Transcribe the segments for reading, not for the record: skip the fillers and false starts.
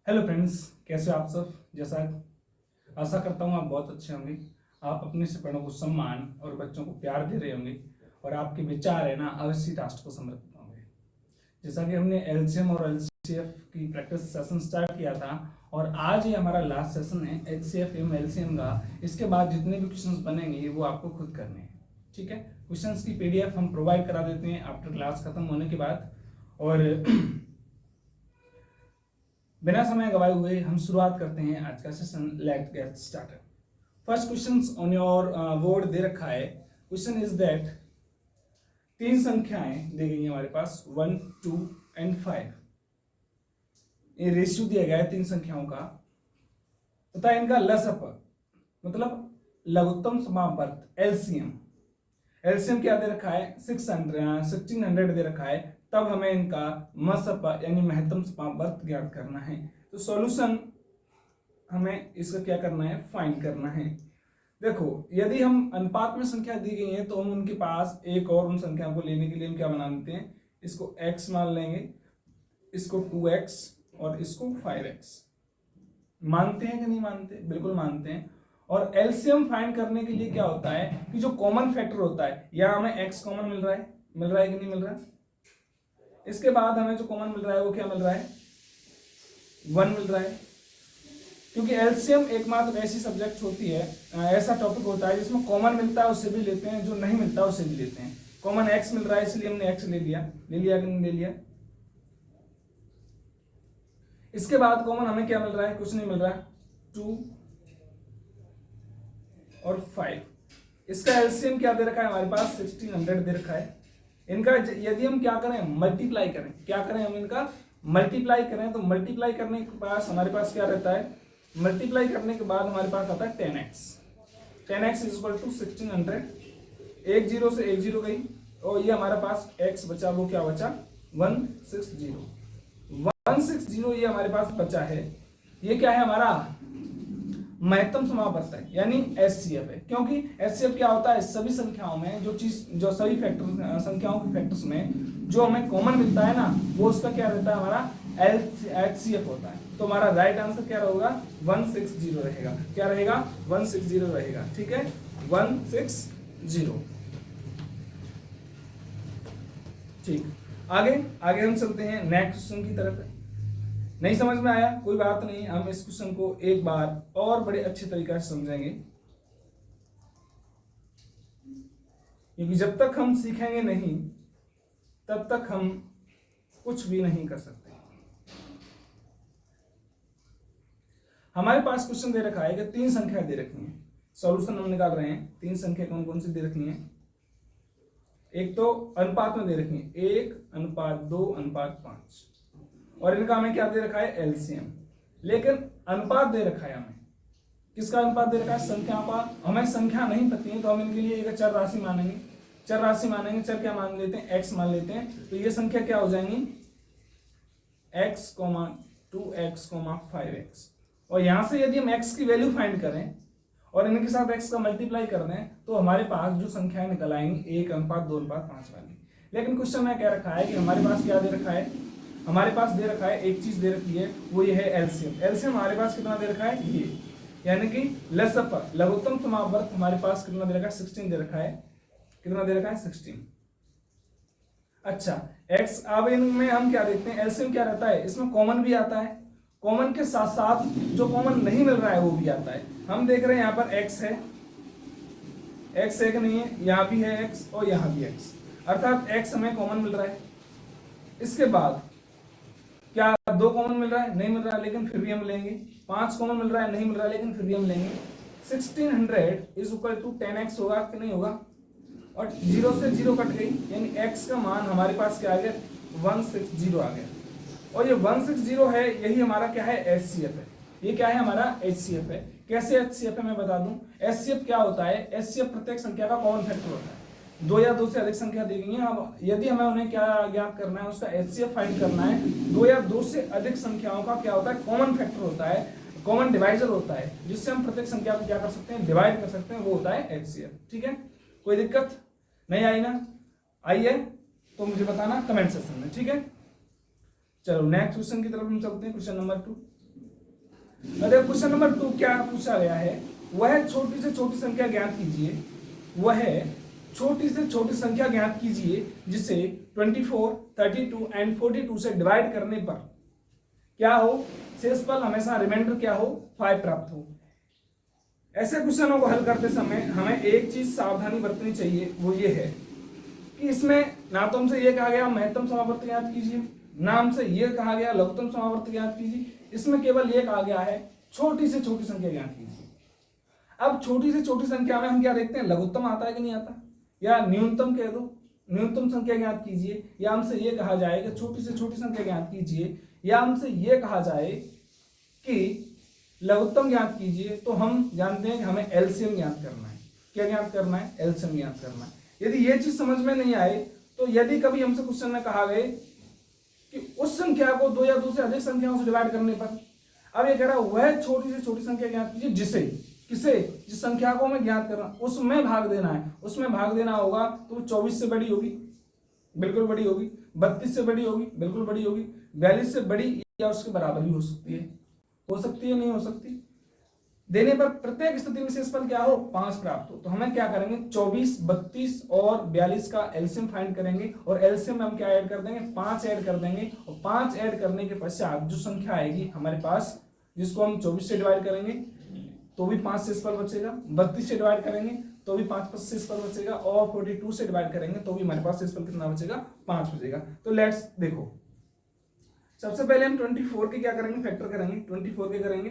Hello friends, कैसे हो आप सब। जैसा आशा करता हूँ आप बहुत अच्छे होंगे। आप अपने से बड़ों को सम्मान और बच्चों को प्यार दे रहे होंगे और आपके विचार है ना अवश्य राष्ट्र को समर्पित होंगे। जैसा कि हमने एलसीएम और एलसीएफ की प्रैक्टिस सेशन स्टार्ट किया था और आज ये हमारा लास्ट सेशन है एचसीएफ एवं एलसीएम का। इसके बाद जितने भी क्वेश्चंस बनेंगे वो आपको खुद करने हैं, ठीक है। क्वेश्चंस की पीडीएफ हम प्रोवाइड करा देते हैं आफ्टर क्लास खत्म होने के बाद। और बिना समय गवाए हुए हम शुरुआत करते हैं आज का session. Let's get started. First question on your board दे रखा है। क्वेश्चन इज दैट तीन संख्याएं दी गई हैं हमारे पास 1, 2 एंड 5। ये रेशियो दिया गया है तीन संख्याओं का तथा इनका लसअ मतलब लघुत्तम समापवर्त एलसीएम। एलसीएम क्या दे रखा है 1600 दे रखा है। तब हमें इनका मसप यानी महत्तम समापवर्त ज्ञात करना है। तो सॉल्यूशन हमें इसका क्या करना है, फाइंड करना है। देखो, यदि हम अनुपात में संख्या दी गई है तो हम उनके पास एक और उन संख्याओं को लेने के लिए हम क्या बना देते हैं, इसको x मान लेंगे, इसको 2x और इसको 5x। मानते हैं कि नहीं मानते? बिल्कुल मानते हैं। और एलसीएम फाइंड करने के लिए क्या होता है कि जो कॉमन फैक्टर होता है, या हमें x कॉमन मिल रहा है कि नहीं मिल रहा है। इसके बाद हमें जो कॉमन मिल रहा है वो क्या मिल रहा है, 1 मिल रहा है। क्योंकि एलसीएम एकमात्र ऐसी सब्जेक्ट होती है, ऐसा टॉपिक होता है जिसमें कॉमन मिलता है उससे भी लेते हैं, जो नहीं मिलता है उससे भी लेते हैं। कॉमन x मिल रहा है इसलिए हमने x ले लिया कि नहीं ले लिया। इसके बाद कॉमन हमें क्या मिल रहा है, कुछ नहीं मिल रहा है, 2 और 5। इसका एलसीएम क्या दे रखा है हमारे पास 1600 दे रखा है। इनका यदि हम क्या करें, मल्टीप्लाई करें, क्या करें हम इनका मल्टीप्लाई करें, तो मल्टीप्लाई करने के पास हमारे पास क्या रहता है, मल्टीप्लाई करने के बाद हमारे पास आता है 10x। 10x is equal to 1600। एक जीरो से एक जीरो गई और ये हमारे पास x बचा, वो क्या बचा 160। 160 ये हमारे पास बचा है। ये क्या है हमारा महत्तम समापवर्त है यानी एचसीएफ है। क्योंकि एचसीएफ क्या होता है, सभी संख्याओं में जो सभी फैक्टर संख्याओं के फैक्टर्स में जो हमें कॉमन मिलता है ना, वो उसका क्या रहता है हमारा एचसीएफ होता है। तो हमारा राइट आंसर क्या होगा 160 रहेगा। क्या रहेगा 160 रहेगा, ठीक है 160। ठीक, आगे हम चलते हैं नेक्स्ट क्वेश्चन की तरफ। नहीं समझ में आया कोई बात नहीं, हम इस क्वेश्चन को एक बार और बड़े अच्छे तरीके से समझेंगे, क्योंकि जब तक हम सीखेंगे नहीं तब तक हम कुछ भी नहीं कर सकते। हमारे पास क्वेश्चन दे रखा है कि तीन संख्या दे रखी हैं, सॉल्यूशन हम निकाल रहे हैं। तीन संख्या कौन कौन सी दे रखी हैं, एक तो अनुपात में दे रखी है 1:2:5 और इनका हमें क्या दे रखा है एलसीएम। लेकिन अनुपात दे रखा है हमें, किसका अनुपात दे रखा है, संख्या का। हमें संख्या नहीं पता है तो हम इनके लिए एक चर राशि मानेंगे। चर क्या मान लेते हैं, x मान लेते हैं। तो ये संख्या क्या हो जाएंगी x, 2x, 5x। और यहां से यदि हम x की वैल्यू फाइंड करें और इनके साथ x का मल्टीप्लाई कर दें तो हमारे पास जो संख्याएं निकल आएंगी 1:2:5 वाली। लेकिन क्वेश्चन में क्या रखा है कि हमारे पास क्या दे रखा है, हमारे पास दे रखा है एक चीज दे रखी है, वो ये है एलसीएम। एलसीएम हमारे पास कितना दे रखा है, ये यानी कि लसअ लघुत्तम समापवर्त हमारे पास कितना दे रखा है 16 दे रखा है। कितना दे रखा है 16। अच्छा x, अब इनमें हम क्या देखते हैं, एलसीएम क्या रहता है, इसमें कॉमन भी आता है, कॉमन के साथ साथ जो कॉमन नहीं मिल रहा है वो भी आता है। हम देख रहे हैं यहाँ पर x है, x है कि नहीं है, यहाँ भी है x और यहाँ भी x, अर्थात x हमें कॉमन मिल रहा है। इसके बाद क्या 2 कॉमन मिल रहा है, नहीं मिल रहा है, लेकिन फिर भी हम लेंगे। 5 कॉमन मिल रहा है, नहीं मिल रहा है, लेकिन फिर भी हम लेंगे। 1600 इज इक्वल टू 10x होगा कि नहीं होगा, और 0 से 0 कट गई यानी x का मान हमारे पास क्या आ गया 160 आ गया। और ये 160 है, यही हमारा क्या है एचसीएफ है। ये क्या है हमारा एचसीएफ है। कैसे एचसीएफ है मैं बता दूं। एचसीएफ क्या होता है, एचसीएफ प्रत्येक संख्या का कॉमन फैक्टर होता है। 2 या 2 से अधिक संख्या दी गई है, अब यदि हमें उन्हें क्या ज्ञात करना है, उसका एचसीएफ फाइंड करना है। 2 या 2 से अधिक संख्याओं का क्या होता है, कॉमन फैक्टर होता है, कॉमन डिवाइजर होता है, जिससे हम प्रत्येक संख्या को क्या कर सकते हैं, डिवाइड कर सकते हैं, वो होता है एचसीएफ। ठीक है, कोई दिक्कत नहीं आई ना, आई है तो मुझे बताना कमेंट सेक्शन में, ठीक है। चलो नेक्स्ट क्वेश्चन की तरफ हम चलते हैं, क्वेश्चन नंबर 2। अरे क्वेश्चन नंबर 2 क्या पूछा गया है, वह छोटी से छोटी संख्या ज्ञात कीजिए, वह छोटी से छोटी संख्या ज्ञात कीजिए जिसे 24, 32 एंड 42 से डिवाइड करने पर क्या हो, शेषफल हमेशा रिमाइंडर क्या हो, 5 प्राप्त हो। ऐसे क्वेश्चनों को हल करते समय हमें एक चीज सावधानी बरतनी चाहिए, वो ये है कि इसमें ना तो हमसे ये कहा गया महत्तम समावर्त ज्ञात कीजिए, ना हमसे ये कहा गया लघुत्तम समावर्त ज्ञात कीजिए, इसमें केवल ये कहा गया है छोटी से छोटी संख्या ज्ञात कीजिए। अब छोटी से छोटी संख्या में हम क्या देखते हैं, लघुत्तम आता है कि नहीं आता, या न्यूनतम कह दो, न्यूनतम संख्या ज्ञात कीजिए, या हमसे ये कहा जाए कि छोटी से छोटी संख्या ज्ञात कीजिए, या हमसे ये कहा जाए कि लघुत्तम ज्ञात कीजिए, तो हम जानते हैं कि हमें एलसीएम ज्ञात करना है। क्या ज्ञात करना है, एलसीएम ज्ञात करना है। यदि ये चीज समझ में नहीं आए तो यदि कभी हमसे क्वेश्चन में कहा गए कि उस संख्या को 2 या 2 से अधिक संख्याओं से डिवाइड करने पर, अब ये कह रहा है वह छोटी से छोटी संख्या ज्ञात कीजिए जिसे, किसे, जिस संख्या को हमें ज्ञात करना उसमें भाग देना है, उसमें भाग देना होगा तो 24 से बड़ी होगी, बिल्कुल बड़ी होगी, 32 से बड़ी होगी, बिल्कुल बड़ी होगी, 42 से बड़ी या उसके बराबर भी हो सकती है, नहीं हो सकती। देने पर प्रत्येक स्थिति में शेषफल क्या हो, 5 प्राप्त हो। तो हमें क्या करेंगे, 24, 32 और 42 का एलसीएम फाइंड करेंगे, और एलसीएम में हम क्या ऐड कर देंगे, 5 ऐड कर देंगे, और 5 ऐड करने के पश्चात जो संख्या आएगी हमारे पास, जिसको हम 24 से डिवाइड करेंगे तो भी 5 शेषफल बचेगा, 32 से डिवाइड करेंगे तो भी 5 शेषफल बचेगा, और 42 से डिवाइड करेंगे तो भी हमारे पास शेषफल कितना बचेगा, 5 बचेगा। तो लेट्स देखो, सबसे पहले हम 24 के क्या करेंगे, फैक्टर करेंगे। 24 के करेंगे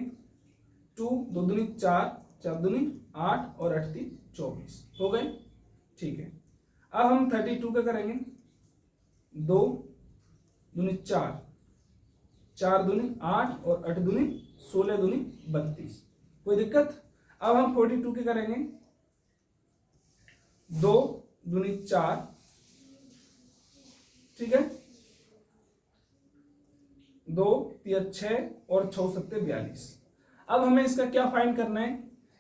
2, 2 दूनी 4, 4 दूनी 8 और 8 3 24 हो गए, ठीक है। अब हम 32 के करेंगे 2 दूनी 4, 4 दूनी 8 और 8 दूनी 16 दूनी 32, कोई दिक्कत। अब हम 42 के करेंगे 2 दूनी 4, ठीक है, 2 3 6 और 6 7 42। अब हमें इसका क्या फाइंड करना है,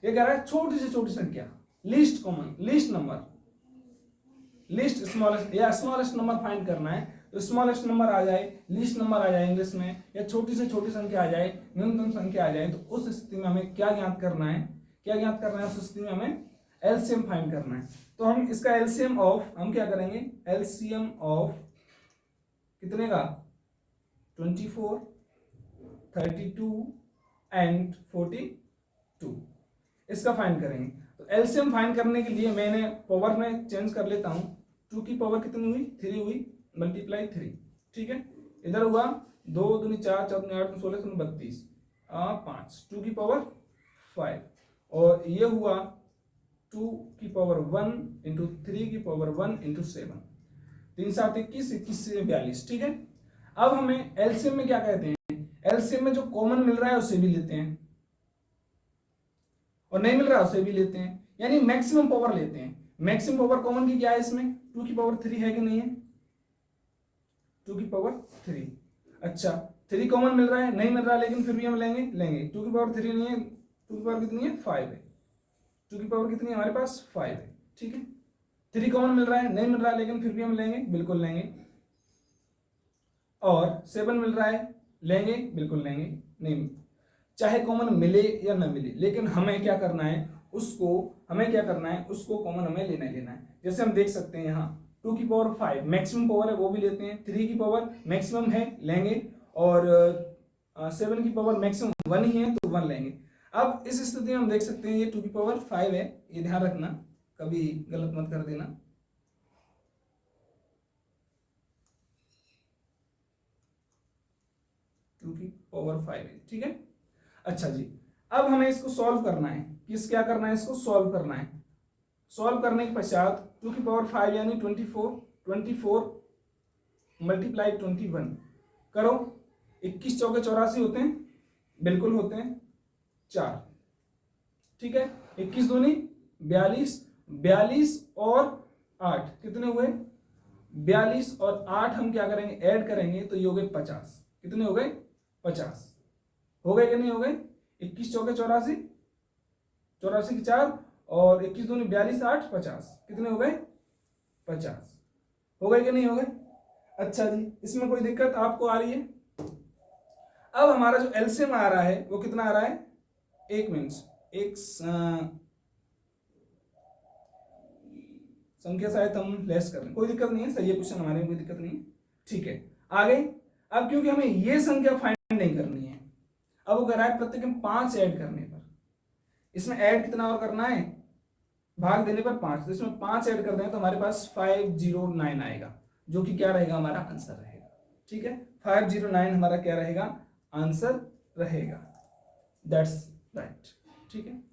ये कह रहा है छोटी से छोटी संख्या, least common, least number, least smallest या स्मॉलेस्ट नंबर फाइंड करना है। तो स्मॉलेस्ट नंबर आ जाए, लीस्ट नंबर आ जाए इंग्लिश में, या छोटी से छोटी संख्या आ जाए, न्यूनतम संख्या आ जाए, तो उस स्थिति में हमें क्या ज्ञात करना है, क्या ज्ञात करना है, उस स्थिति में हमें एलसीएम फाइंड करना है। तो हम इसका एलसीएम ऑफ, हम क्या करेंगे, एलसीएम ऑफ कितने का, 24, 32 एंड 42, इसका फाइंड करेंगे। तो एलसीएम फाइंड करने के लिए मैंने पावर में चेंज कर लेता हूं, 2 की पावर कितनी हुई, 3 हुई, मल्टीप्लाई 3, ठीक है। इधर हुआ 2 दूनी 4, 4 दूनी 8, 16 32, 5, 2 की पावर 5, और ये हुआ 2 की पावर 1 इंटू 3 की पावर 1 इंटू 7, 3 7 21, 21 से 42, ठीक है। अब हमें एलसीएम में क्या कहते हैं, एलसीएम में जो कॉमन मिल रहा है उसे भी लेते हैं, और नहीं मिल रहा है उसे भी लेते हैं, यानी मैक्सिमम पावर लेते हैं। मैक्सिमम पावर कॉमन की क्या है इसमें, 2 की पावर 3 है कि नहीं है, 2 की पावर 3, अच्छा 3 कॉमन मिल रहा है, नहीं मिल रहा है लेकिन फिर भी हम लेंगे, 2 की पावर 3 नहीं है, 2 की पावर कितनी है, 5 है, 2 की पावर कितनी है हमारे पास, 5 है, ठीक है। 3 कॉमन मिल रहा है, नहीं मिल रहा है लेकिन फिर भी हम लेंगे, बिल्कुल लेंगे, और 7 मिल रहा है, लेंगे, बिल्कुल लेंगे, नहीं चाहे कॉमन मिले या ना मिले, लेकिन हमें क्या करना है, उसको हमें क्या करना है, उसको कॉमन हमें लेना है। जैसे हम देख सकते हैं यहाँ 2 की पावर 5 मैक्सिमम पावर है, वो भी लेते हैं, 3 की पावर मैक्सिमम है, लेंगे, और 7 की पावर मैक्सिमम 1 ही है तो 1 लेंगे। अब इस स्थिति में हम देख सकते हैं ये 2 की पावर 5 है, ये ध्यान रखना, कभी गलत मत कर देना, 2 की पावर 5 है, ठीक है। अच्छा जी, अब हमें इसको सॉल्व करना है, क्या करना है, इसको सॉल्व करना है। सॉल्व करने के पश्चात 2 की पावर 5 यानी 24 मल्टीप्लाई 21 करो, 21 चौके 84 होते हैं, बिल्कुल होते हैं, 4, ठीक है, 21 दूनी 42, 42 और 8 कितने हुए, 42 और 8 हम क्या करेंगे, ऐड करेंगे तो ये हो गए 50, कितने हो गए, 50 हो गए कि नहीं हो गए, 21 चौके 84, 84 की 4 और 21 दूनी 42, 8 50, कितने हो गए, 50 हो गए कि नहीं हो गए। अच्छा जी, इसमें कोई दिक्कत आपको आ रही है। अब हमारा जो एलसीएम आ रहा है वो कितना आ रहा है, एक मिनट, एक संख्या शायद हम लेस कर रहे हैं, कोई दिक्कत नहीं है, सही है क्वेश्चन, हमारे में कोई दिक्कत नहीं है, ठीक है। आगे, अब क्योंकि हमें ये संख्या फाइंड नहीं करनी है, अब वो कह रहा है प्रत्येक में 5 ऐड करने पर, इसमें ऐड कितना और करना है, भाग देने पर 5, तो इसमें 5 ऐड कर दें तो हमारे पास 509 आएगा, जो कि क्या रहेगा, हमारा आंसर रहेगा, ठीक है। 509 हमारा क्या रहेगा, आंसर रहेगा, दैट्स राइट, ठीक है।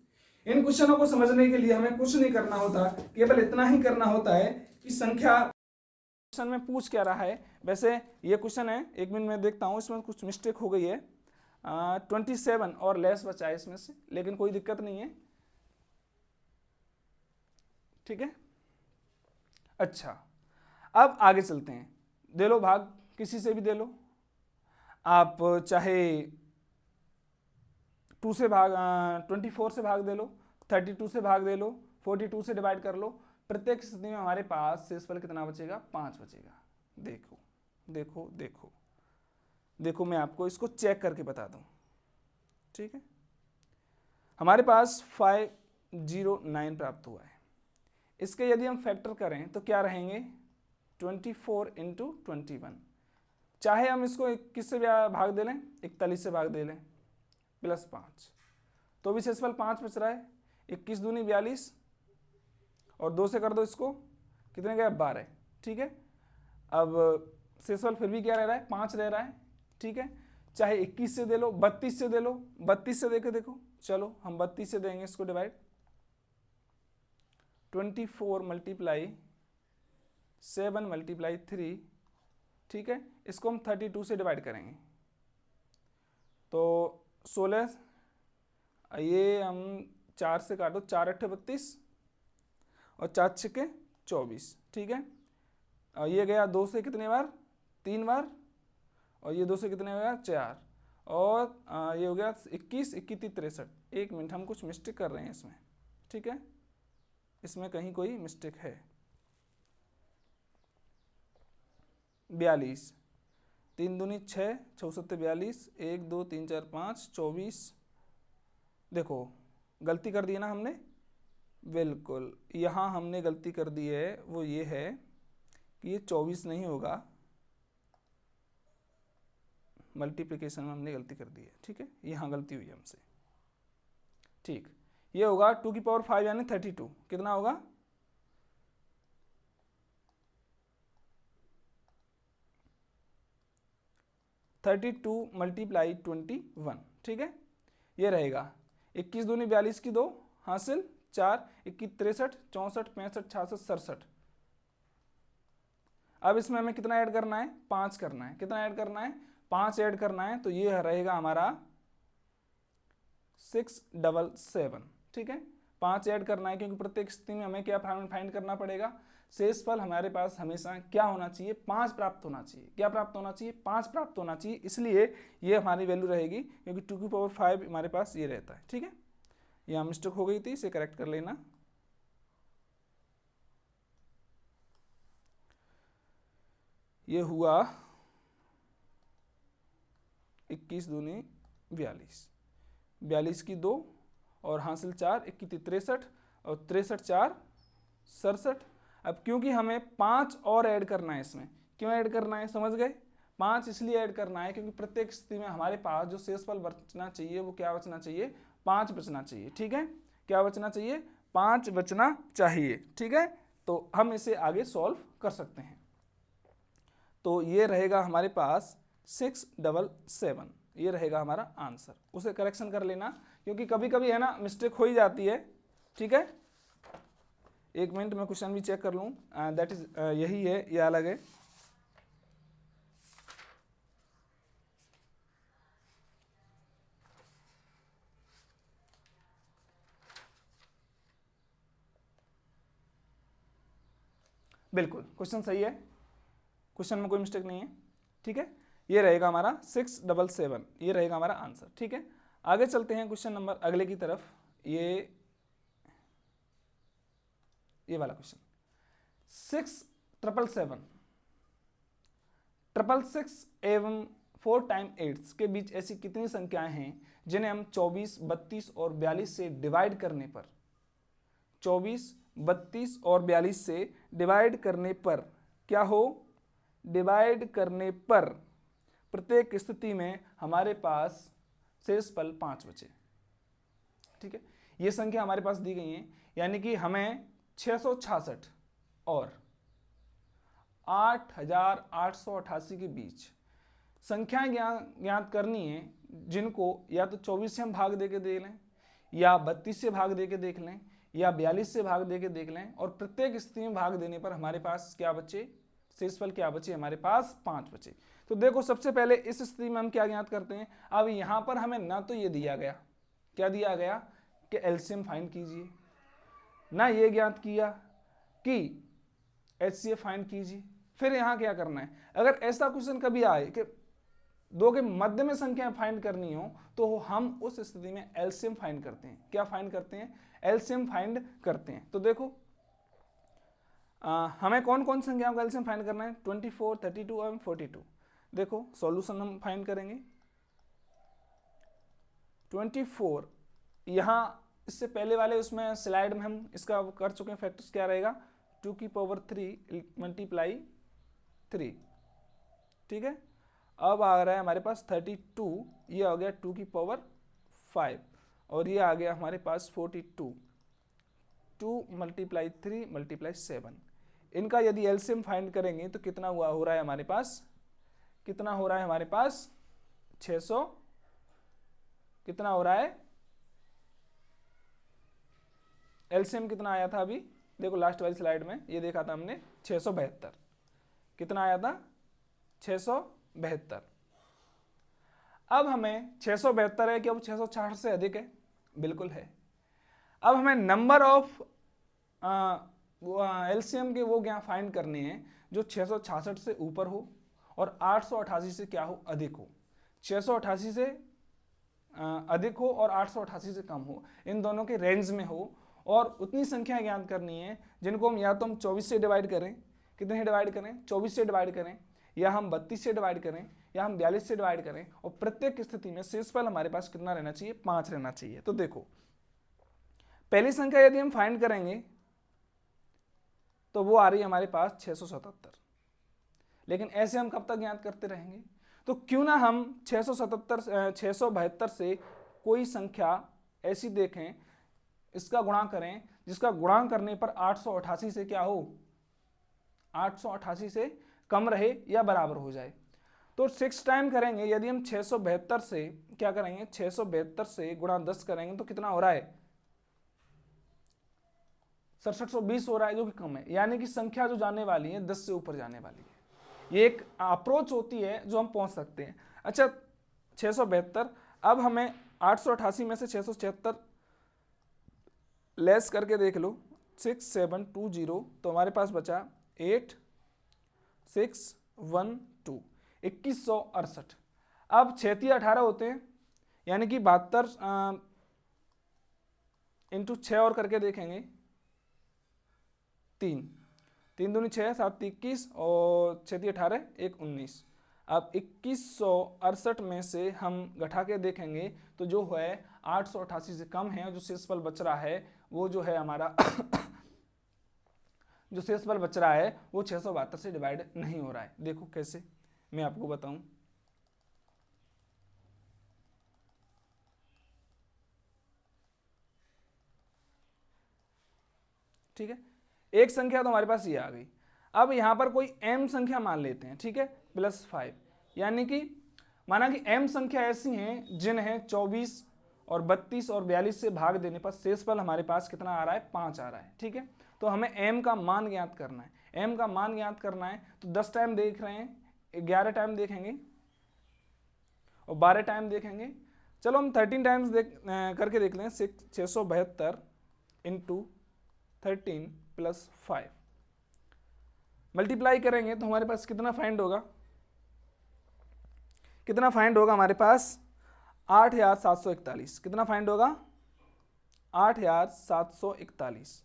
इन क्वेश्चनों को समझने के लिए हमें कुछ नहीं करना होता, केवल इतना ही करना होता है कि संख्या क्वेश्चन में पूछ क्या रहा है। वैसे ये क्वेश्चन है, एक मिनट में देखता हूँ, इसमें कुछ मिस्टेक हो गई है, 27 और लेस बचा है इसमें से, लेकिन कोई दिक्कत नहीं है, ठीक है। अच्छा, अब आगे चलते हैं, दे लो भाग, किसी से भी दे लो, आप चाहे 2 से भाग 24 से भाग दे लो, 32 से भाग दे लो, 42 से डिवाइड कर लो, प्रत्येक स्थिति में हमारे पास शेषफल कितना बचेगा, 5 बचेगा। देखो देखो देखो देखो, मैं आपको इसको चेक करके बता दूं, ठीक है। हमारे पास 509 प्राप्त हुआ है, इसके यदि हम फैक्टर करें तो क्या रहेंगे, 24 इंटू 21, चाहे हम इसको किससे भाग दे लें, 41 से भाग दे लें, प्लस 5, तो भी शेषफल 5 बच रहा है, 21 दूनी 42, और 2 से कर दो इसको, कितने गए, 12, ठीक है। अब शेषफल फिर भी क्या रह रहा है, 5 रह रहा है, ठीक है। चाहे 21 से दे लो, 32 से दे लो, 32 से देके देखो, चलो हम 32 से देंगे इसको डिवाइड, 24 मल्टीप्लाई 7 मल्टीप्लाई 3, ठीक है। इसको हम 32 से डिवाइड करेंगे, तो 16, ये हम 4 से काटो, 4 8 32 और 4 6 24, ठीक है। और ये गया 2 से कितने बार, 3 बार, और ये 2 से कितने बार, 4, और ये हो गया 21 21 63। एक मिनट, हम कुछ मिस्टेक कर रहे हैं इसमें, ठीक है, इसमें कहीं कोई मिस्टेक है। 42, 3 दूनी 6, 6 सत्ते 42, 1 2 3 4 5 24, देखो गलती कर दी ना हमने, बिल्कुल यहाँ हमने गलती कर दी है, वो ये है कि ये 24 नहीं होगा, मल्टीप्लिकेशन में हमने गलती कर दी है, ठीक है, यहाँ गलती हुई हमसे, ठीक। ये होगा 2 की पावर 5 यानी 32, कितना होगा, 32 मल्टीप्लाई 21, ठीक है। ये रहेगा 21 दूनी 42 की 2 हासिल 4, 21 63 64 65 66 67। अब इसमें हमें कितना ऐड करना है, 5 करना है, कितना ऐड करना है, 5 ऐड करना है, तो ये रहेगा हमारा 677, ठीक है। 5 ऐड करना है, क्योंकि प्रत्येक स्थिति में हमें क्या फाइंड करना पड़ेगा, शेषफल हमारे पास हमेशा क्या होना चाहिए, 5 प्राप्त होना चाहिए, क्या प्राप्त होना चाहिए, 5 प्राप्त होना चाहिए, इसलिए ये हमारी वैल्यू रहेगी, क्योंकि 2 की पावर 5 हमारे पास ये रहता है, ठीक है। यहाँ मिस्टेक हो गई थी, इसे करेक्ट कर लेना। ये हुआ 21 दूनी 42, 42 की 2 और हासिल 4, 21 63 और 63 4 67। अब क्योंकि हमें 5 और ऐड करना है इसमें, क्यों ऐड करना है, समझ गए, 5 इसलिए ऐड करना है क्योंकि प्रत्येक स्थिति में हमारे पास जो शेषफल बचना चाहिए वो क्या बचना चाहिए, 5 बचना चाहिए, ठीक है। क्या बचना चाहिए, 5 बचना चाहिए, ठीक है। तो हम इसे आगे सॉल्व कर सकते हैं, तो ये रहेगा हमारे पास 677, ये रहेगा हमारा आंसर, उसे करेक्शन कर लेना, क्योंकि कभी कभी है ना मिस्टेक हो ही जाती है, ठीक है। एक मिनट में क्वेश्चन भी चेक कर लूँ, दैट इज यही है या अलग है, बिल्कुल क्वेश्चन सही है, क्वेश्चन में कोई मिस्टेक नहीं है, ठीक है। ये रहेगा हमारा 677, ये रहेगा हमारा आंसर, ठीक है। आगे चलते हैं क्वेश्चन नंबर अगले की तरफ, ये वाला क्वेश्चन 6 7 7 6 एवं 4 टाइम 8 के बीच ऐसी कितनी संख्याएं हैं जिन्हें हम 24, 32 और 42 से डिवाइड करने पर 24, 32 और 42 से डिवाइड करने पर क्या हो, डिवाइड करने पर प्रत्येक स्थिति में हमारे पास शेषफल 5 बचे। ठीक है, ये संख्या हमारे पास दी गई है, यानी कि हमें 666 और 8888 के बीच संख्याएं ज्ञात करनी है जिनको या तो 24 से हम भाग दे के देख लें, या 32 से भाग दे के देख लें, या 42 से भाग दे के देख लें, और प्रत्येक स्थिति में भाग देने पर हमारे पास क्या बचे, शेषफल क्या बचे, हमारे पास 5 बचे। तो देखो सबसे पहले इस स्थिति में हम क्या ज्ञात करते हैं। अब यहां पर हमें ना तो ये दिया गया, क्या दिया गया कि एलसीएम फाइंड कीजिए, ना ये ज्ञात किया कि एचसीएफ फाइंड कीजिए। फिर यहां क्या करना है, अगर ऐसा क्वेश्चन कभी आए कि दो के मध्य में संख्या फाइंड करनी हो तो हम उस स्थिति में एलसीएम फाइंड करते हैं। क्या फाइंड करते हैं, एलसीएम फाइंड करते हैं। तो देखो हमें कौन कौन संख्याओं का एलसीएम फाइंड करना है, 24, 32 और 42। देखो सॉल्यूशन हम फाइंड करेंगे। 24 यहां इससे पहले वाले उसमें स्लाइड में हम इसका कर चुके हैं, फैक्टर्स क्या रहेगा, 2 की पावर 3 मल्टीप्लाई 3। ठीक है, अब आ रहा है हमारे पास 32, ये आ गया 2 की पावर 5, और ये आ गया हमारे पास 42, 2 मल्टीप्लाई 3 मल्टीप्लाई 7। इनका यदि एलसीएम फाइंड करेंगे तो कितना हुआ हो रहा है हमारे पास, कितना हो रहा है हमारे पास 600, कितना हो रहा है, एलसीएम कितना आया था अभी देखो लास्ट वाली स्लाइड में ये देखा था हमने 672, कितना आया था 672। अब हमें 672 है कि अब 666 से अधिक है, बिल्कुल है। अब हमें नंबर ऑफ एलसीएम के वो क्या फाइंड करने हैं जो 666 से ऊपर हो और 888 से क्या हो, अधिक हो। 688 से अधिक हो और 888 से कम हो, इन दोनों के रेंज में हो, और उतनी संख्या ज्ञात करनी है जिनको हम या तो हम 24 से डिवाइड करें, कितने डिवाइड करें, 24 से डिवाइड करें, या हम 32 से डिवाइड करें, या हम 42 से डिवाइड करें, और प्रत्येक स्थिति में शेषफल हमारे पास कितना रहना चाहिए, 5 रहना चाहिए। तो देखो पहली संख्या यदि हम फाइंड करेंगे तो वो आ रही है हमारे पास 677, लेकिन ऐसे हम कब तक ज्ञात करते रहेंगे। तो क्यों ना हम 672 से कोई संख्या ऐसी देखें, इसका गुणा करें जिसका गुणा करने पर 888 से क्या हो, 888 से कम रहे या बराबर हो जाए। तो 6 टाइम करेंगे, यदि हम 672 से क्या करेंगे, 672 से गुणा 10 करेंगे तो कितना हो रहा है, 6720 हो रहा है, जो कि कम है, यानी कि संख्या जो जाने वाली है 10 से ऊपर जाने वाली है। ये एक अप्रोच होती है जो हम पहुंच सकते हैं। अच्छा 672, अब हमें 888 में से 676 लेस करके देख लो, 6720, तो हमारे पास बचा 8612, 2168। अब 6 18 होते हैं, यानी कि 72 इंटू 6 और करके देखेंगे, 3 दूनी 6, 7 21 और 6 18, 1 19। अब 2168 में से हम घटा के देखेंगे तो जो है 888 से कम है, जो शेषफल बच रहा है वो जो है हमारा जो शेषफल बच रहा है वो 672 से डिवाइड नहीं हो रहा है। देखो कैसे, मैं आपको बताऊं। ठीक है, एक संख्या तो हमारे पास ये आ गई। अब यहां पर कोई m संख्या मान लेते हैं, ठीक है, +5, यानी कि माना कि m संख्या ऐसी हैं जिन्हें 24 और 32 और 42 से भाग देने पर शेषफल हमारे पास कितना आ रहा है, 5 आ रहा है। ठीक है, तो हमें m का मान ज्ञात करना है। m का मान ज्ञात करना है तो 10 टाइम देख रहे हैं, 11 टाइम देखेंगे और 12 टाइम देखेंगे। चलो हम 13 टाइम्स करके देख लें। 672 इंटू 13 + 5 मल्टीप्लाई करेंगे तो हमारे पास कितना फाइंड होगा, कितना फाइंड होगा हमारे पास 8741। कितना फाइंड होगा, 8741।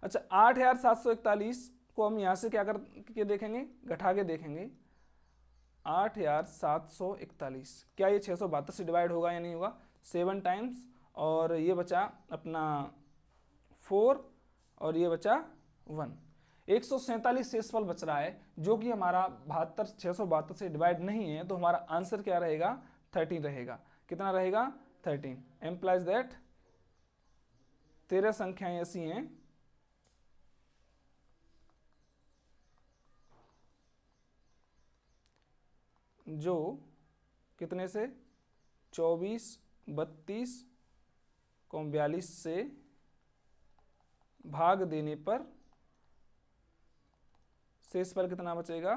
अच्छा 8741 को हम यहां से क्या करके देखेंगे, घटा के देखेंगे। 8741। क्या ये 672 से डिवाइड होगा या नहीं होगा? 7 टाइम्स, और ये बचा अपना 4 और ये बचा 1। 147 शेषफल बच रहा है जो कि हमारा 672 से डिवाइड नहीं है, तो हमारा आंसर क्या रहेगा? 13 रहेगा। कितना रहेगा? 13। एम्प्लाइज दैट 13 संख्याएं ऐसी हैं जो कितने से 24, 32 को 42 से भाग देने पर शेषफल कितना बचेगा?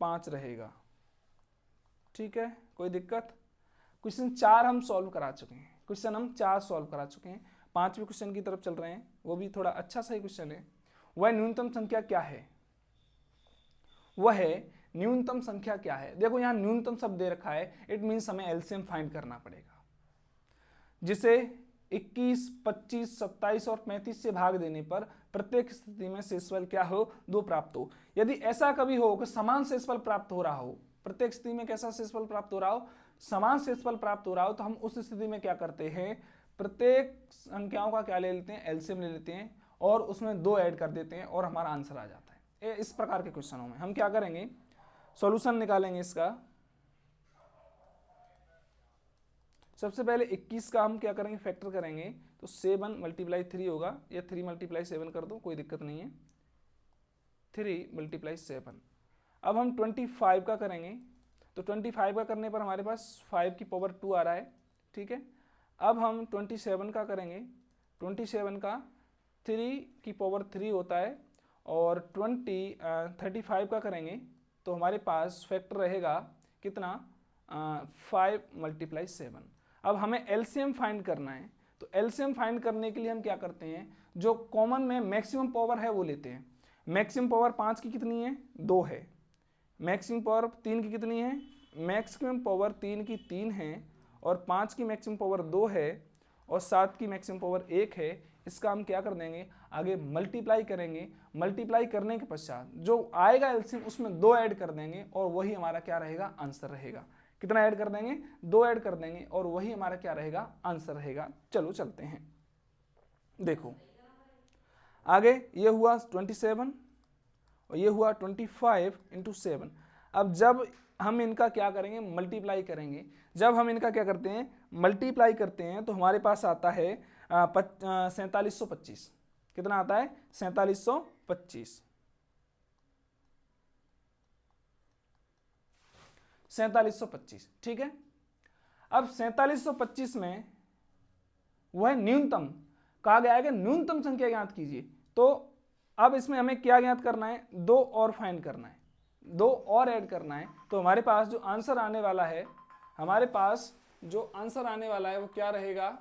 5 रहेगा। ठीक है, कोई दिक्कत? क्वेश्चन 4 हम सॉल्व करा चुके हैं, क्वेश्चन हम 4 सॉल्व करा चुके हैं। 5वें क्वेश्चन की तरफ चल रहे हैं, वो भी थोड़ा अच्छा सही क्वेश्चन है। वह न्यूनतम संख्या क्या है? वह न्यूनतम संख्या क्या है? देखो यहाँ न्यूनतम शब्द दे रखा है, इट मीन्स हमें एलसीएम फाइंड करना पड़ेगा, जिसे 21, 25, 27 और 35 से भाग देने पर प्रत्येक स्थिति में शेषफल क्या हो? 2 प्राप्त हो। यदि ऐसा कभी हो कि समान शेषफल प्राप्त हो रहा हो, प्रत्येक स्थिति में कैसा शेषफल प्राप्त हो रहा हो? समान शेषफल प्राप्त हो रहा हो, तो हम उस स्थिति में क्या करते हैं? प्रत्येक संख्याओं का क्या ले लेते हैं? एलसीएम ले लेते हैं और उसमें 2 ऐड कर देते हैं और हमारा आंसर आ जाता है। इस प्रकार के क्वेश्चनों में हम क्या करेंगे? सॉल्यूशन निकालेंगे इसका। सबसे पहले 21 का हम क्या करेंगे? फैक्टर करेंगे, तो 7 मल्टीप्लाई 3 होगा, या 3 मल्टीप्लाई 7 कर दो, कोई दिक्कत नहीं है। 3 मल्टीप्लाई 7। अब हम 25 का करेंगे, तो 25 का करने पर हमारे पास 5 की पावर 2 आ रहा है। ठीक है, अब हम 27 का करेंगे, 27 का 3 की पावर 3 होता है, और 35 का करेंगे तो हमारे पास फैक्टर रहेगा कितना? 5 मल्टीप्लाई 7। अब हमें एलसीएम फाइंड करना है, तो एलसीएम फाइंड करने के लिए हम क्या करते हैं? जो कॉमन में मैक्सिमम पावर है वो लेते हैं। मैक्सिमम पावर 5 की कितनी है? 2 है। मैक्सिमम पावर 3 की कितनी है? मैक्सिमम पावर 3 की 3 है, और 5 की मैक्सिमम पावर 2 है, और 7 की मैक्सिमम पावर 1 है। इसका हम क्या कर देंगे? आगे मल्टीप्लाई करेंगे। मल्टीप्लाई करने के पश्चात जो आएगा एलसीएम उसमें 2 ऐड कर देंगे, और वही हमारा क्या रहेगा? आंसर रहेगा। कितना ऐड कर देंगे? 2 ऐड कर देंगे, और वही हमारा क्या रहेगा? आंसर रहेगा। चलो चलते हैं, देखो आगे। ये हुआ 27 और ये हुआ 25 इंटू 7। अब जब हम इनका क्या करेंगे? मल्टीप्लाई करेंगे। जब हम इनका क्या करते हैं? मल्टीप्लाई करते हैं, तो हमारे पास आता है 4725। कितना आता है? 4725। 4725। ठीक है, अब 4725 में वह न्यूनतम कहा गया है कि न्यूनतम संख्या ज्ञात कीजिए। तो अब इसमें हमें क्या ज्ञात करना है? 2 और फाइंड करना है, 2 और ऐड करना है। तो हमारे पास जो आंसर आने वाला है, हमारे पास जो आंसर आने वाला है वो क्या रहेगा?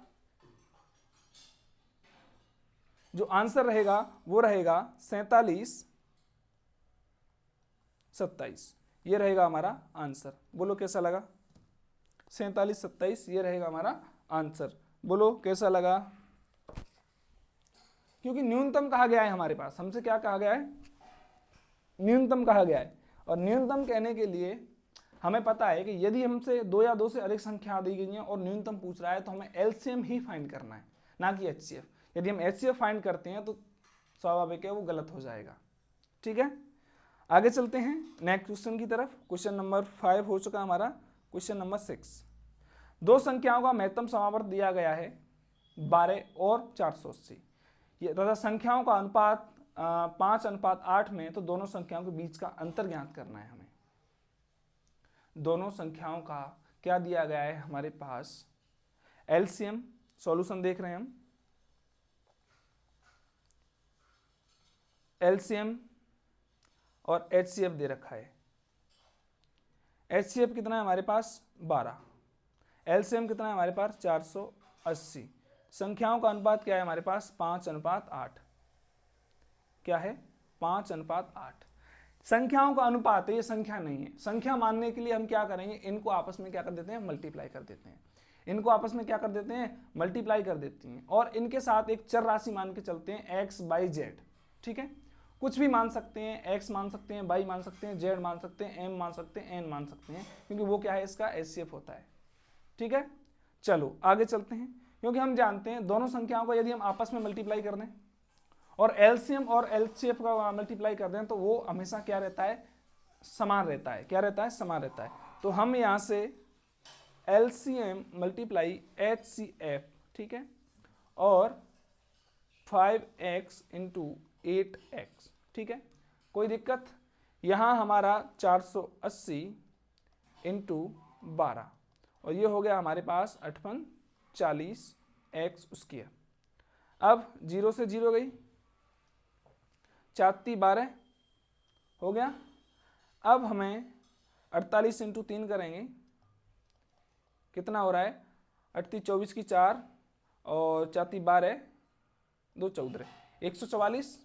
जो आंसर रहेगा वो रहेगा 47 27। ये रहेगा हमारा आंसर। बोलो कैसा लगा? 47 27 ये रहेगा हमारा आंसर। बोलो कैसा लगा? क्योंकि न्यूनतम कहा गया है हमारे पास, हमसे क्या कहा गया है? न्यूनतम कहा गया है। और न्यूनतम कहने के लिए हमें पता है कि यदि हमसे 2 या 2 से अधिक संख्या दी गई है और न्यूनतम पूछ रहा है, तो हमें एलसीएम ही फाइंड करना है, ना कि एचसीएफ। यदि हम एचसीएफ फाइंड करते हैं तो स्वाभाविक है वो गलत हो जाएगा। ठीक है, आगे चलते हैं नेक्स्ट क्वेश्चन की तरफ। क्वेश्चन नंबर 5 हो चुका हमारा। Question number 6। 2 संख्याओं का महत्तम समावर्त दिया गया है 12 और 480। ये तथा संख्याओं का अनुपात 5:8 में, तो दोनों संख्याओं के बीच का अंतर ज्ञात करना है हमें। दोनों संख्याओं का क्या दिया गया है हमारे पास? एलसीएम। सॉल्यूशन देख रहे हैं हम। एलसीएम और एचसीएफ दे रखा है। एचसीएफ कितना है हमारे पास? 12। एलसीएम कितना है हमारे पास? 480। संख्याओं का अनुपात क्या है हमारे पास? 5:8। क्या है? 5:8। संख्याओं का अनुपात है, ये संख्या नहीं है। संख्या मानने के लिए हम क्या करेंगे? इनको आपस में क्या कर देते हैं? मल्टीप्लाई कर देते हैं। इनको आपस में क्या कर देते हैं? मल्टीप्लाई कर देते हैं, और इनके साथ एक चर राशि मान के चलते हैं x/z। ठीक है, कुछ भी मान सकते हैं, x मान सकते हैं, y मान सकते हैं, z मान सकते हैं, m मान सकते हैं, n मान सकते हैं, क्योंकि वो क्या है, इसका HCF होता है। ठीक है, चलो आगे चलते हैं। क्योंकि हम जानते हैं दोनों संख्याओं को यदि हम आपस में मल्टीप्लाई कर दें और एलसीएम और एलसीएफ का मल्टीप्लाई कर दें तो वो हमेशा क्या रहता है, समान रहता है। क्या रहता है, समान रहता है। तो हम यहां से एलसीएम मल्टीप्लाई HCF, ठीक है, और 5x इंटू 8x, ठीक है, कोई दिक्कत। यहां हमारा 480 इंटू 12 और ये हो गया हमारे पास 8×40x स्क्वायर। अब 0 से 0 गई, 4×12 हो गया। अब हमें 48 इंटू 3 करेंगे, कितना हो रहा है, 38 24 की 4 और 4×12 2 14, 144।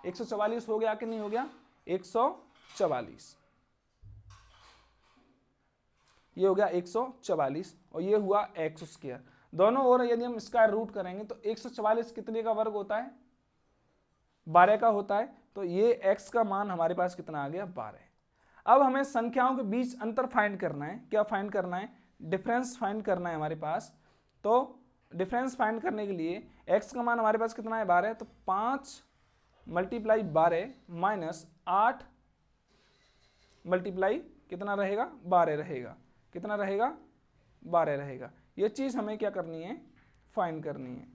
144 हो गया कि नहीं हो गया, 144, ये हो गया 144 और ये हुआ x स्क्वायर। दोनों ओर यदि हम स्क्वायर रूट करेंगे तो 144 कितने का वर्ग होता है, 12 का होता है। तो ये x का मान हमारे पास कितना आ गया, 12। अब हमें संख्याओं के बीच अंतर फाइंड करना है। क्या फाइंड करना है, डिफरेंस फाइंड करना है हमारे पास। तो डिफरेंस फाइंड करने के लिए x का मान हमारे पास कितना है, 12, तो 5 मल्टीप्लाई 12 माइनस 8 मल्टीप्लाई कितना रहेगा, 12 रहेगा। कितना रहेगा, 12 रहेगा। ये चीज हमें क्या करनी है, फाइंड करनी है।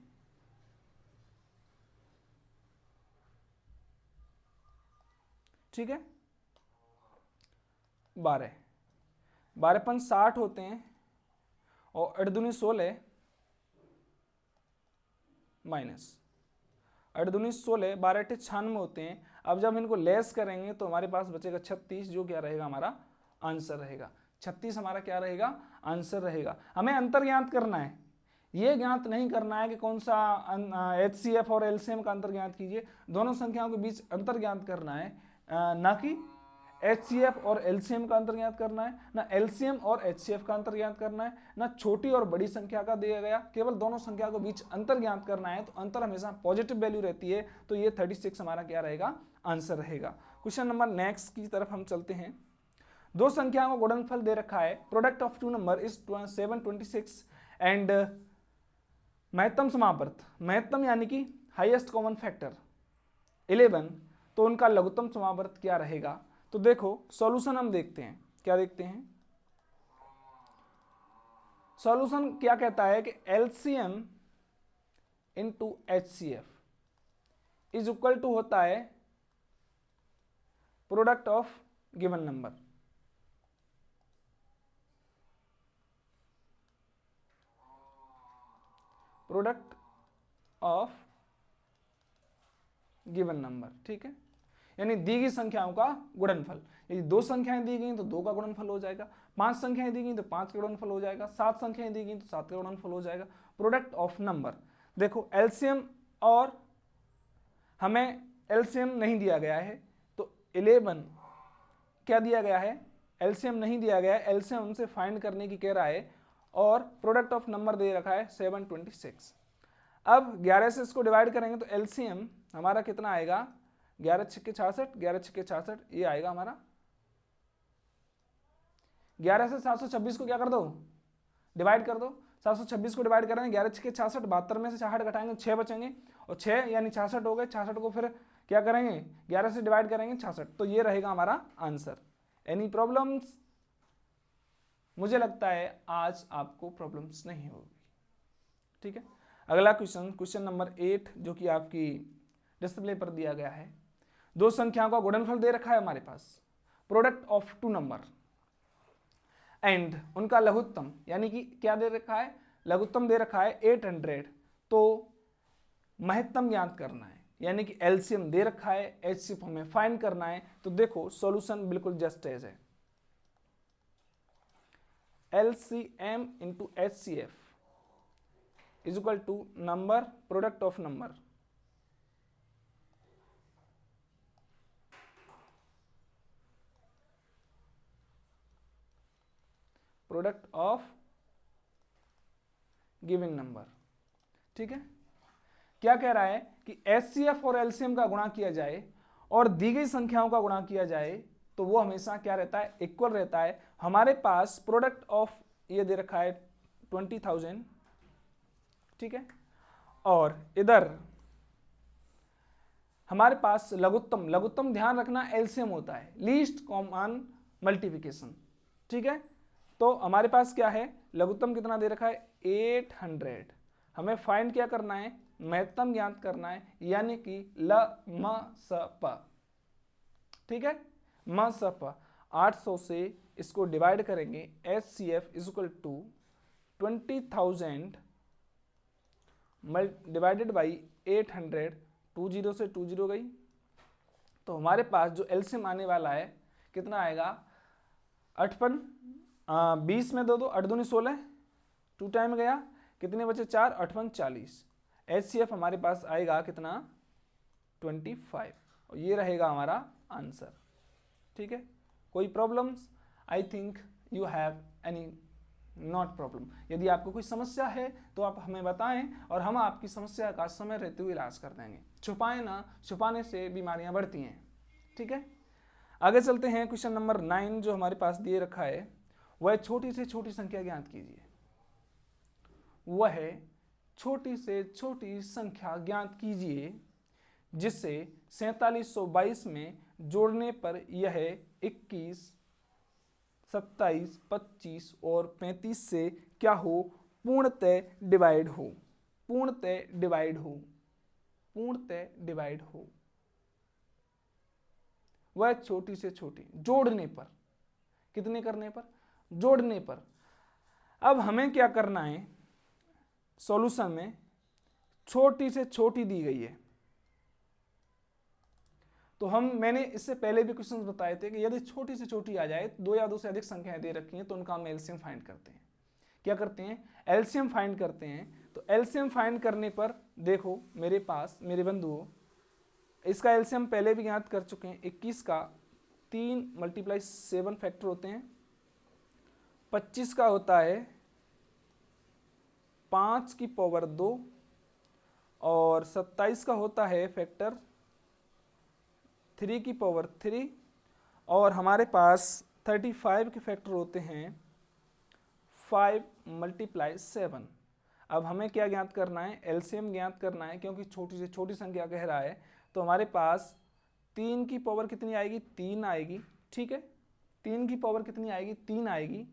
ठीक है, 12 12 60 होते हैं और 8 दूनी 16 माइनस 8 दूनी 16, 12 8 96 होते हैं। अब जब इनको लेस करेंगे तो हमारे पास बचेगा 36, जो क्या रहेगा, हमारा आंसर रहेगा। 36 हमारा क्या रहेगा, आंसर रहेगा। हमें अंतर ज्ञात करना है, ये ज्ञात नहीं करना है कि कौन सा HCF और LCM का अंतर ज्ञात कीजिए। दोनों संख्याओं के बीच अंतर ज्ञात करना है, ना कि HCF और LCM का अंतर ज्ञात करना है, ना LCM और HCF का अंतर ज्ञात करना है, ना छोटी और बड़ी संख्या का दिया गया, केवल दोनों संख्या के बीच अंतर ज्ञात करना है। तो अंतर हमेशा पॉजिटिव वैल्यू रहती है, तो ये 36 हमारा क्या रहेगा, आंसर रहेगा। क्वेश्चन नंबर नेक्स्ट की तरफ हम चलते हैं। दो संख्याओं का गुणनफल दे रखा है, product of two number is 726 and महत्तम समावर्त, महत्तम यानी कि हाईएस्ट कॉमन फैक्टर 11, तो उनका लघुत्तम समावर्त क्या रहेगा। तो देखो सॉल्यूशन हम देखते हैं, क्या देखते हैं, सॉल्यूशन क्या कहता है कि LCM into HCF is equal to होता है product of given number. Product of given number, ठीक है, यानी दी गई संख्याओं का गुणनफल। यदि 2 संख्याएं दी गई तो 2 का गुणनफल हो जाएगा, 5 संख्याएं दी गई तो 5 का गुणनफल हो जाएगा, 7 संख्याएं दी गई तो 7 का गुणनफल हो जाएगा। प्रोडक्ट ऑफ नंबर, देखो एलसीएम और हमें एलसीएम नहीं दिया गया है, तो 11 क्या दिया गया है, एलसीएम नहीं दिया गया है, एलसीएम हमसे फाइंड करने की कह रहा है, और प्रोडक्ट ऑफ नंबर दे रखा है 726। अब 11 से इसको डिवाइड करेंगे तो एलसीएम हमारा कितना आएगा, 11 छक्के 66, 11 छक्के 66, ये आएगा हमारा। 11 से 726 को क्या कर दो, डिवाइड कर दो। 726 को डिवाइड करेंगे, 11 छक्के 66, 72 में से 66 घटाएंगे 6 बचेंगे, और 6 यानी 66 हो गए। 66 को फिर क्या करेंगे, 11 से डिवाइड करेंगे 66, तो ये रहेगा हमारा आंसर। एनी प्रॉब्लम्स, मुझे लगता है आज आपको प्रॉब्लम्स नहीं होगी। ठीक है, अगला क्वेश्चन, क्वेश्चन नंबर 8 जो कि आपकी डिस्प्ले पर दिया गया है। दो संख्याओं का गुणनफल दे रखा है हमारे पास, product of two number and उनका लघुत्तम, यानी कि क्या दे रखा है, लघुत्तम दे रखा है 800, तो महत्तम ज्ञात करना है, यानी कि एलसीएम दे रखा है, एचसीएफ हमें फाइंड करना है। तो देखो सॉल्यूशन बिल्कुल जस्ट एज है, LCM into HCF is equal to number product of number, product of given number. ठीक है, क्या कह रहा है कि एचसीएफ और एलसीएम का गुणा किया जाए और दी गई संख्याओं का गुणा किया जाए तो वो हमेशा क्या रहता है, इक्वल रहता है। हमारे पास प्रोडक्ट ऑफ ये दे रखा है 20,000, ठीक है, और इधर हमारे पास लघुत्तम, लघुत्तम ध्यान रखना एलसीएम होता है, लीस्ट कॉमन मल्टीप्लिकेशन, ठीक है। तो हमारे पास क्या है, लघुत्तम कितना दे रखा है 800, हमें फाइंड क्या करना है, महत्तम ज्ञात करना है, यानी कि ल म स प, ठीक है, म स प। 800 से इसको डिवाइड करेंगे, HCF equal to 20,000 divided by 800, 20 से 20 गई, तो हमारे पास जो एलसीएम आने वाला है कितना आएगा, 58 20 में दो 8 दूनी 16, 2 टाइम गया, कितने बचे 4, 58 40। HCF हमारे पास आएगा कितना 25, और ये रहेगा हमारा आंसर, ठीक है। कोई problems? I think you have any not problem. यदि आपको कोई समस्या है तो आप हमें बताएं और हम आपकी समस्या का समय रहते हुए इलाज कर देंगे। छुपाएं ना, छुपाने से बीमारियां बढ़ती हैं, ठीक है। आगे चलते हैं, क्वेश्चन नंबर 9 जो हमारे पास दिए रखा है, वह छोटी से छोटी संख्या ज्ञात कीजिए। वह छोटी से छोटी संख्या ज्ञात कीजिए जिससे 4722 में जोड़ने पर यह 21, 27, 25 और 35 से क्या हो, पूर्णतः डिवाइड हो, पूर्णतः डिवाइड हो, पूर्णतः डिवाइड हो। वह छोटी से छोटी, जोड़ने पर, कितने करने पर, जोड़ने पर। अब हमें क्या करना है, सॉल्यूशन में छोटी से छोटी दी गई है, तो मैंने इससे पहले भी क्वेश्चन बताए थे कि यदि छोटी से छोटी आ जाए, 2 या 2 से अधिक संख्याएं दे रखी हैं, तो उनका हम एलसीएम फाइंड करते हैं। क्या करते हैं, एलसीएम फाइंड करते हैं। तो एलसीएम फाइंड करने पर देखो मेरे पास, मेरे बंधुओं, इसका एलसीएम पहले भी ज्ञात कर चुके हैं। 21 का 3 × 7 फैक्टर होते हैं, 25 का होता है 5 की पावर 2, और 27 का होता है फैक्टर 3 की पावर 3, और हमारे पास 35 के फैक्टर होते हैं 5 × 7। अब हमें क्या ज्ञात करना है, एलसीएम ज्ञात करना है, क्योंकि छोटी से छोटी संख्या कह रहा है। तो हमारे पास 3 की पावर कितनी आएगी, 3 आएगी, ठीक है। 3 की पावर कितनी आएगी, 3 आएगी,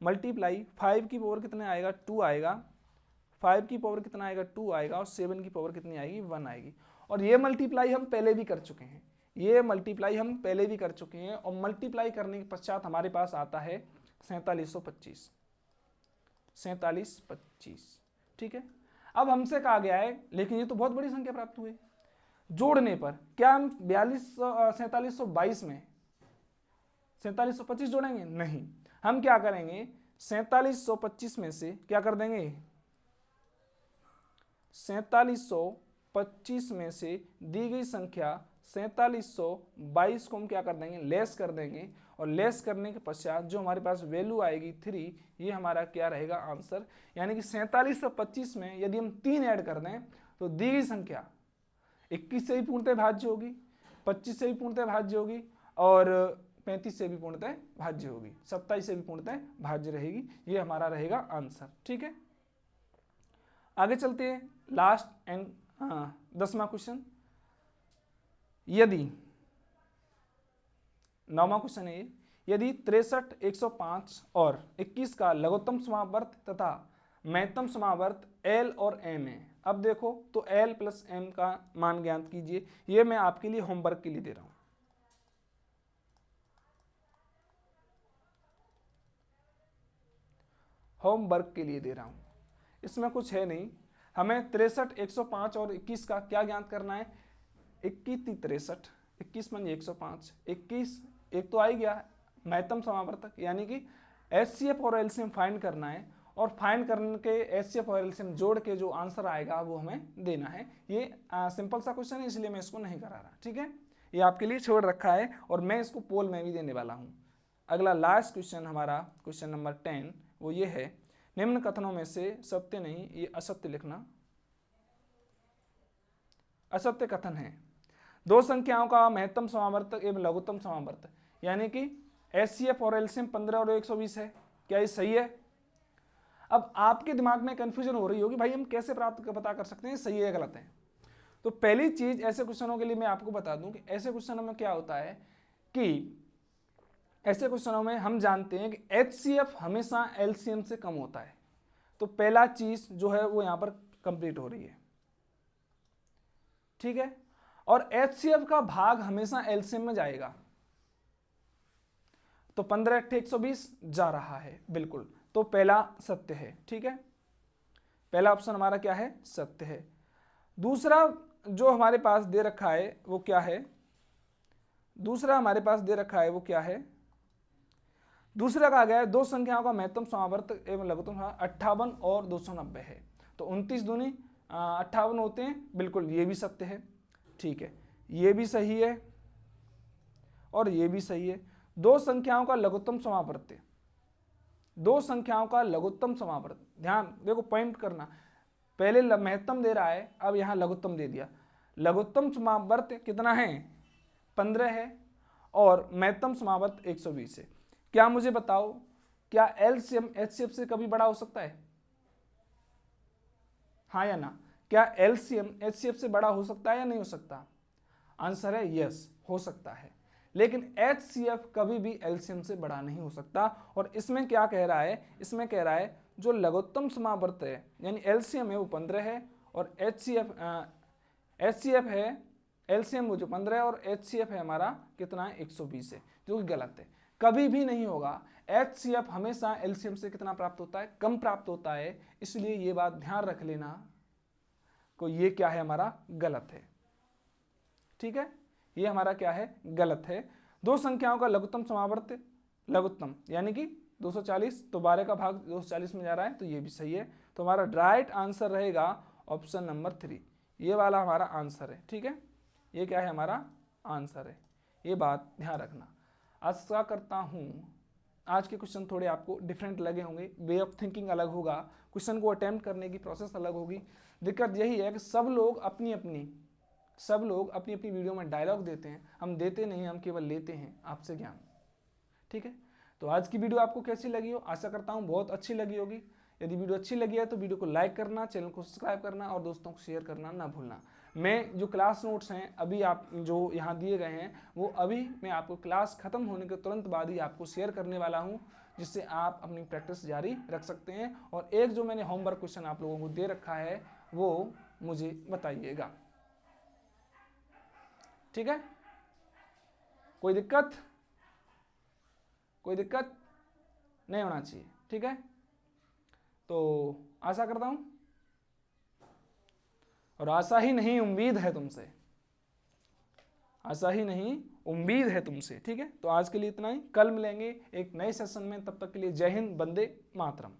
मल्टीप्लाई 5 की पावर कितना आएगा, 2 आएगा, 5 की पावर कितना आएगा, 2 आएगा, और 7 की पावर कितनी आएगी, 1 आएगी। और ये मल्टीप्लाई हम पहले भी कर चुके हैं, ये मल्टीप्लाई हम पहले भी कर चुके हैं, और मल्टीप्लाई करने के पश्चात हमारे पास आता है 4725, 4725, ठीक है। अब हमसे कहा गया है, लेकिन ये तो बहुत बड़ी संख्या प्राप्त हुई, जोड़ने पर क्या हम 4722 में 4725 जोड़ेंगे, नहीं, हम क्या करेंगे, 4725 में से क्या कर देंगे, 4725 में से दी गई संख्या 4722 को हम क्या कर देंगे, लेस कर देंगे, और लेस करने के पश्चात जो हमारे पास वैल्यू आएगी 3, ये हमारा क्या रहेगा, आंसर। यानी कि 4725 में यदि हम 3 ऐड कर दें तो दी गई संख्या 21 से भी पूर्णतः भाज्य होगी, 25 से भी पूर्णतः भाज्य होगी, और 35 से भी पूर्णतः भाज्य होगी, 27 से भी पूर्णतः भाज्य रहेगी। ये हमारा रहेगा आंसर, ठीक है। आगे चलते हैं, लास्ट एंड 10वां क्वेश्चन। यदि 9वां क्वेश्चन है, यदि 63, 105 और 21 का लघुत्तम समावर्त तथा महत्तम समावर्त L और M है। अब देखो, तो L + M का मान ज्ञात कीजिए। ये मैं आपके लिए होमवर्क के लिए दे रहा हूं, होमवर्क के लिए दे रहा हूं, इसमें कुछ है नहीं। हमें 63, 105 और 21 का क्या ज्ञात करना है, 21 × 63, 21 × 105, 21 एक तो आ ही गया महत्तम समावर्तक, यानी कि HCF और LCM फाइंड करना है, और फाइंड करने के HCF और LCM जोड़ के जो आंसर आएगा वो हमें देना है। ये सिंपल सा क्वेश्चन है, इसलिए मैं इसको नहीं करा रहा, ठीक है। ये आपके लिए छोड़ रखा है, और मैं इसको पोल में भी देने वाला हूँ। अगला लास्ट क्वेश्चन हमारा, क्वेश्चन नंबर 10, वो ये है, निम्न कथनों में से सत्य नहीं, ये असत्य लिखना, असत्य कथन है। दो संख्याओं का महत्तम समावर्त एवं लघुत्तम समावर्त, यानी कि HCF और LCM 15 और 120 है। क्या ये सही है? अब आपके दिमाग में कंफ्यूजन हो रही होगी, भाई हम कैसे पता कर सकते हैं सही है गलत है? तो पहली चीज ऐसे क्वेश्चनों के लिए मैं आपको बता दूं कि ऐसे क्वेश्चनों में क्या होता है कि ऐसे क्वेश्चनों में हम जानते हैं कि HCF हमेशा LCM से कम होता है। तो पहला चीज जो है वो यहां पर कंप्लीट हो रही है, ठीक है। और HCF का भाग हमेशा LCM में जाएगा, तो 15 × 120 जा रहा है, बिल्कुल। तो पहला सत्य है, ठीक है। पहला ऑप्शन हमारा क्या है? सत्य है। दूसरा जो हमारे पास दे रखा है वो क्या है? दूसरा हमारे पास दे रखा है वो क्या है? दूसरा कहा गया है दो संख्याओं का महत्तम समावर्त एवं लघुत्तम 58 और 290 है। तो 29 दूनी 58 होते हैं, बिल्कुल ये भी सत्य है, ठीक है। ये भी सही है और ये भी सही है। दो संख्याओं का लघुत्तम समावर्त, दो संख्याओं का लघुत्तम समावर्त, ध्यान देखो पॉइंट करना, पहले महत्तम दे रहा है, अब यहां लघुत्तम दे दिया। लघुत्तम समावर्त कितना है? 15 है और महत्तम समावर्त 120 है। क्या मुझे बताओ, क्या LCM HCF से कभी बड़ा हो सकता है? हाँ या ना? क्या LCM HCF से बड़ा हो सकता है या नहीं हो सकता? आंसर है यस, हो सकता है। लेकिन HCF कभी भी LCM से बड़ा नहीं हो सकता। और इसमें क्या कह रहा है? इसमें कह रहा है जो लघुत्तम समावर्त है यानी LCM है वो 15 है और HCF है, LCM वो जो 15 है और HCF है हमारा कितना है? 120 है, जो कि गलत है। कभी भी नहीं होगा। HCF हमेशा LCM से कितना प्राप्त होता है? कम प्राप्त होता है। इसलिए ये बात ध्यान रख लेना को ये क्या है? हमारा गलत है, ठीक है। ये हमारा क्या है? गलत है। दो संख्याओं का लघुत्तम समावर्त, लघुत्तम यानी कि 240, तो 12 का भाग 240 में जा रहा है, तो ये भी सही है। तो हमारा राइट आंसर रहेगा ऑप्शन नंबर 3, ये वाला हमारा आंसर है, ठीक है। ये क्या है? हमारा आंसर है। ये बात ध्यान रखना। आशा करता हूं आज के क्वेश्चन थोड़े आपको डिफरेंट लगे होंगे, वे ऑफ थिंकिंग अलग होगा, क्वेश्चन को अटेम्प्ट करने की प्रोसेस अलग होगी। दिक्कत यही है कि सब लोग अपनी अपनी वीडियो में डायलॉग देते हैं, हम देते नहीं, हम केवल लेते हैं आपसे ज्ञान, ठीक है। तो आज की वीडियो आपको कैसी लगी हो? आशा करता हूँ बहुत अच्छी लगी होगी। यदि वीडियो अच्छी लगी है तो वीडियो को लाइक करना, चैनल को सब्सक्राइब करना और दोस्तों को शेयर करना ना भूलना। मैं जो क्लास नोट्स हैं अभी आप जो यहाँ दिए गए हैं वो अभी मैं आपको क्लास खत्म होने के तुरंत बाद ही आपको शेयर करने वाला हूँ, जिससे आप अपनी प्रैक्टिस जारी रख सकते हैं। और एक जो मैंने होमवर्क क्वेश्चन आप लोगों को दे रखा है वो मुझे बताइएगा, ठीक है। कोई दिक्कत नहीं होना चाहिए, ठीक है। तो आशा करता हूं, और आशा ही नहीं उम्मीद है तुमसे, ठीक है। तो आज के लिए इतना ही, कल मिलेंगे एक नए सेशन में, तब तक के लिए जय हिंद, वंदे मातरम।